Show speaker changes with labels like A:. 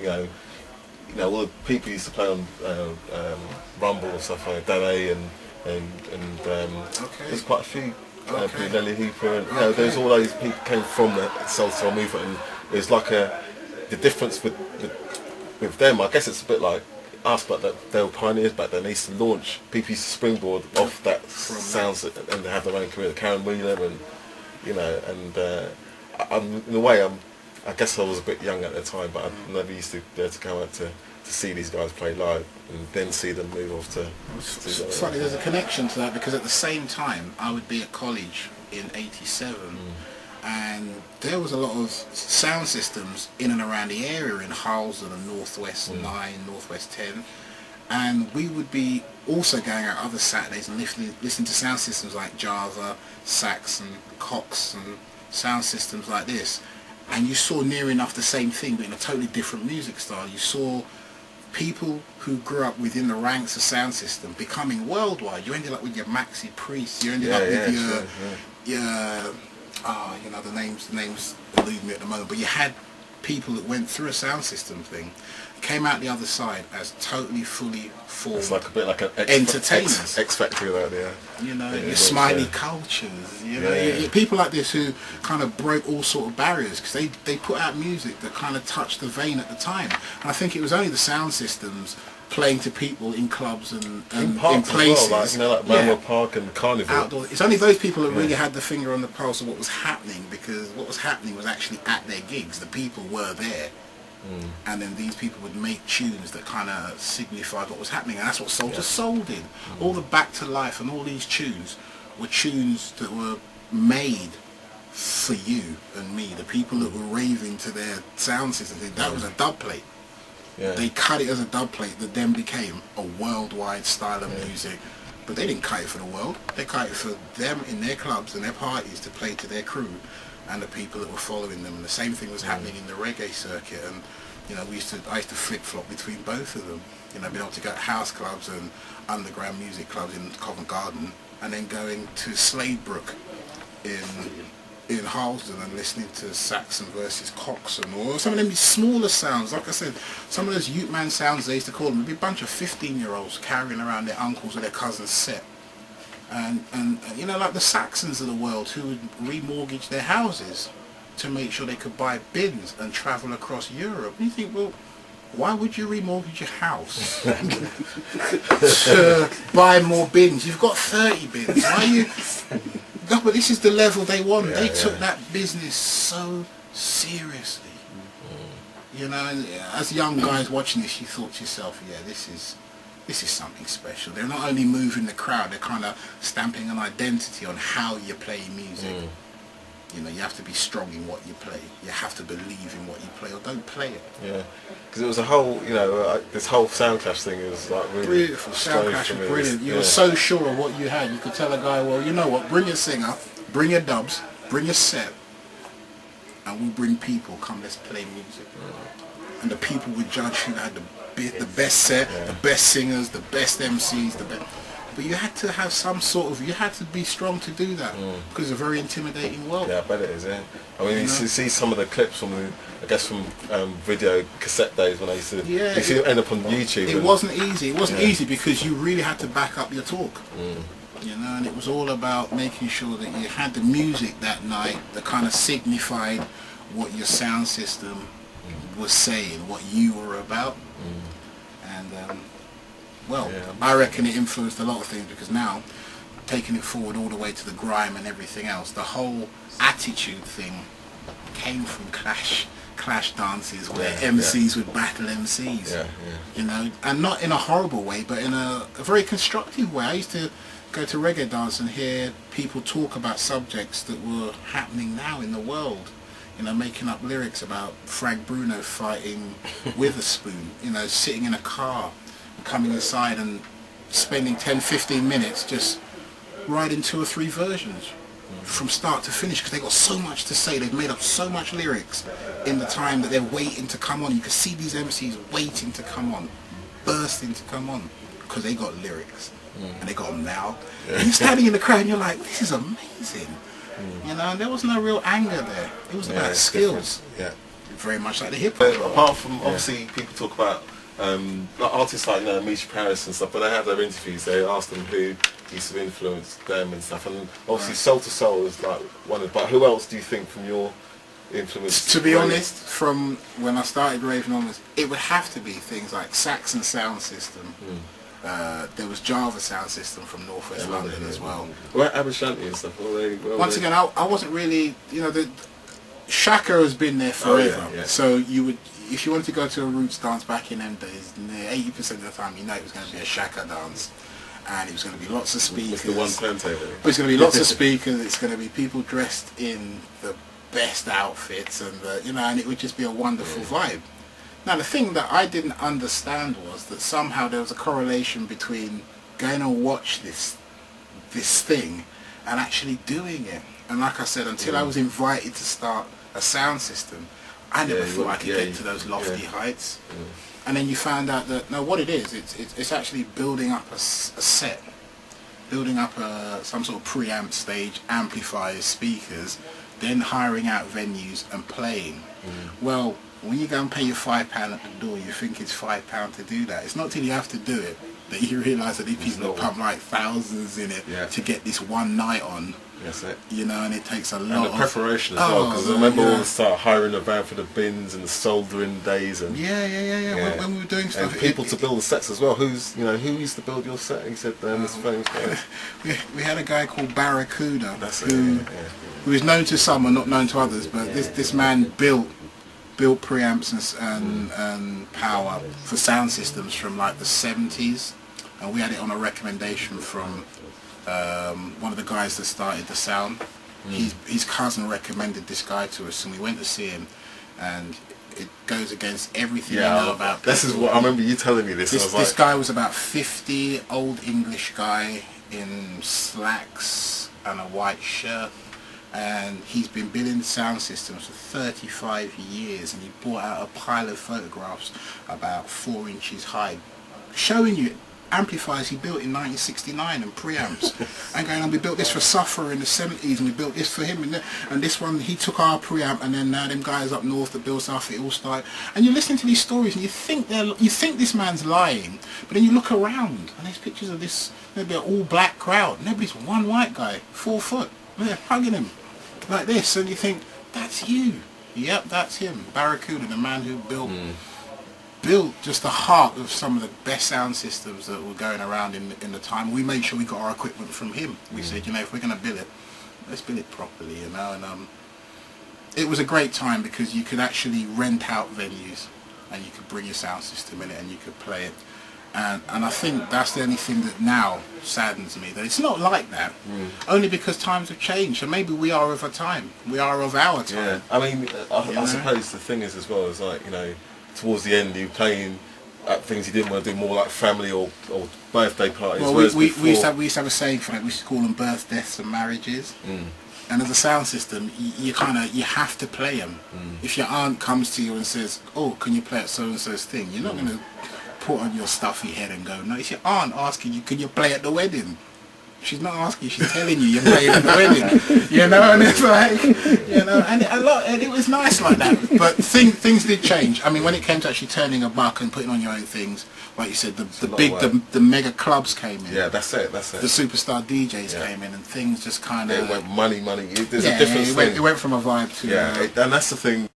A: all the people used to play on Rumble and stuff like Dane and there's quite a few. Nelly Hooper, and there's all those people came from the soul movement, and there's like the difference with them. I guess it's a bit like us, but that they were pioneers back then. They used to launch, people used to springboard off that sounds, and they have their own career. Karen Wheeler, and I'm in a way, I guess I was a bit young at the time, but I never used to be able to go out to see these guys play live and then see them move off to
B: it's funny, there's a connection to that, because at the same time I would be at college in '87 and there was a lot of sound systems in and around the area in Harlesden and Northwest 9, Northwest 10, and we would be also going out other Saturdays and listening to sound systems like Java, Saxon, Cox and sound systems like this, and you saw near enough the same thing but in a totally different music style. You saw people who grew up within the ranks of sound system becoming worldwide. You ended up with your Maxi Priest, you ended up with your the names elude me at the moment, but you had people that went through a sound system thing, came out the other side as totally fully formed. It's
A: like a bit like an
B: entertainers.
A: X Factor, that,
B: your Smiley Cultures, people like this who kind of broke all sort of barriers, because they put out music that kind of touched the vein at the time. And I think it was only the sound systems playing to people in clubs and in places,
A: as well, like Manor Park and Carnival.
B: Outdoor. It's only those people that really had the finger on the pulse of what was happening, because what was happening was actually at their gigs. The people were there. And then these people would make tunes that kind of signified what was happening, and that's what Soldier Soul did. All the Back to Life and all these tunes were tunes that were made for you and me, the people that were raving to their sound system. That was a dub plate. They cut it as a dub plate that then became a worldwide style of music. But they didn't cut it for the world. They cut it for them in their clubs and their parties to play to their crew and the people that were following them. And the same thing was happening in the reggae circuit. And I used to flip-flop between both of them. Being able to go to house clubs and underground music clubs in Covent Garden, and then going to Sladebrook in Harlesden and listening to Saxon versus Cox and all some of them smaller sounds. Like I said, some of those Ute Man sounds they used to call them, would be a bunch of 15-year-olds carrying around their uncles or their cousins' set. And like the Saxons of the world who would remortgage their houses to make sure they could buy bins and travel across Europe. And you think, well, why would you remortgage your house to buy more bins? You've got 30 bins. Why are you... No, but this is the level they want. They took that business so seriously. And as young guys watching this, you thought to yourself, this is something special. They're not only moving the crowd, they're kind of stamping an identity on how you play music. You have to be strong in what you play. You have to believe in what you play, or don't play it. Yeah,
A: because it was a whole, this whole Sound Clash thing is like really
B: beautiful. Sound Clash was brilliant. You were so sure of what you had. You could tell a guy, well, you know what? Bring your singer, bring your dubs, bring your set, and we'll bring people. Come, let's play music. And the people would judge who had the best set, the best singers, the best MCs, the best. But you had to have some sort of, you had to be strong to do that, because it's a very intimidating world.
A: Yeah, I bet it is, I mean, you see some of the clips from, from video cassette days when I used to, you end up on YouTube.
B: It wasn't easy. It wasn't easy because you really had to back up your talk. And it was all about making sure that you had the music that night that kind of signified what your sound system was saying, what you were about. And I reckon it influenced a lot of things, because now, taking it forward all the way to the grime and everything else, the whole attitude thing came from clash dances where MCs would battle MCs. And not in a horrible way, but in a very constructive way. I used to go to reggae dance and hear people talk about subjects that were happening now in the world. Making up lyrics about Frank Bruno fighting Witherspoon, sitting in a car, coming inside and spending 10-15 minutes just writing 2 or 3 versions from start to finish, because they got so much to say. They've made up so much lyrics in the time that they're waiting to come on. You can see these MCs waiting to come on, bursting to come on, because they got lyrics and they got them now. And you're standing in the crowd and you're like, this is amazing. And there was no real anger there. It was about skills. very much like the hip hop.
A: Apart from obviously people talk about like artists like Misha Paris and stuff, but they have their interviews. They ask them who used to influence them and stuff, and obviously Soul to Soul is like one of. But who else do you think from your influence?
B: To be honest, from when I started raving onwards, it would have to be things like Saxon Sound System. There was Java Sound System from Northwest London as well.
A: Well, Abashanti and stuff.
B: Once again, I wasn't really, you know, Shaka has been there forever. So you would, if you wanted to go to a roots dance back in them days, 80% of the time you know it was going to be a Shaka dance, and it was going to be lots of speakers.
A: With the one turntable.
B: But it's going to be lots of speakers. It's going to be people dressed in the best outfits, and you know, and it would just be a wonderful vibe. Now the thing that I didn't understand was that somehow there was a correlation between going to watch this thing and actually doing it. And like I said, until I was invited to start a sound system, I never thought I could get to those lofty heights. And then you found out that no, what it is, it's actually building up a set, building up some sort of preamp stage, amplifiers, speakers, then hiring out venues and playing. Well, when you go and pay your £5 at the door, you think it's £5 to do that. It's not till you have to do it that you realise that these people have pumped like thousands in it to get this one night on.
A: That's it.
B: You know, and it takes a lot
A: of preparation as well, because I remember all the start hiring a van for the bins and the soldering days and
B: when we were doing stuff,
A: and people to build the sets as well. Who used to build your set? He said this famous guy.
B: we had a guy called Barracuda who is known to some and not known to others, but this man built preamps and power for sound systems from like the 70s, and we had it on a recommendation from one of the guys that started the sound. His cousin recommended this guy to us, and we went to see him, and it goes against everything you know about people.
A: This is what I remember you telling me this.
B: This guy was about 50, old English guy in slacks and a white shirt, and he's been building sound systems for 35 years, and he brought out a pile of photographs about 4 inches high showing you amplifiers he built in 1969 and preamps and going on, we built this for Suffer in the 70s, and we built this for him, and this one he took our preamp, and then now them guys up north that built stuff, it all started. And you're listening to these stories and you think this man's lying, but then you look around and there's pictures of this maybe an all black crowd, nobody's one white guy 4 foot hugging him like this, and you think, that's you. Yep, that's him, Barracuda, the man who built just the heart of some of the best sound systems that were going around in the time. We made sure we got our equipment from him. We said, you know, if we're going to build it, let's build it properly, you know. And it was a great time because you could actually rent out venues and you could bring your sound system in it and you could play it. And I think that's the only thing that now saddens me, that it's not like that, only because times have changed, and maybe we are of a time, we are of our time.
A: Yeah, I mean, I suppose the thing is as well, is like, you know, towards the end you're playing at things you didn't want to do, more like family or birthday parties.
B: Well, we used to have a saying for that. We used to call them birth, deaths and marriages. And as a sound system, you have to play them. If your aunt comes to you and says, oh, can you play at so and so's thing, you're not going to put on your stuffy head and go, no. It's your aunt asking you, can you play at the wedding? She's not asking, she's telling you you're playing at the wedding, you know, and it's like, you know, and it was nice like that. But things did change. I mean, when it came to actually turning a buck and putting on your own things, like you said, the mega clubs came in.
A: Yeah, that's it.
B: The superstar DJs came in, and things just kind of...
A: It went money. There's a difference.
B: It went from a vibe to...
A: Yeah, and that's the thing.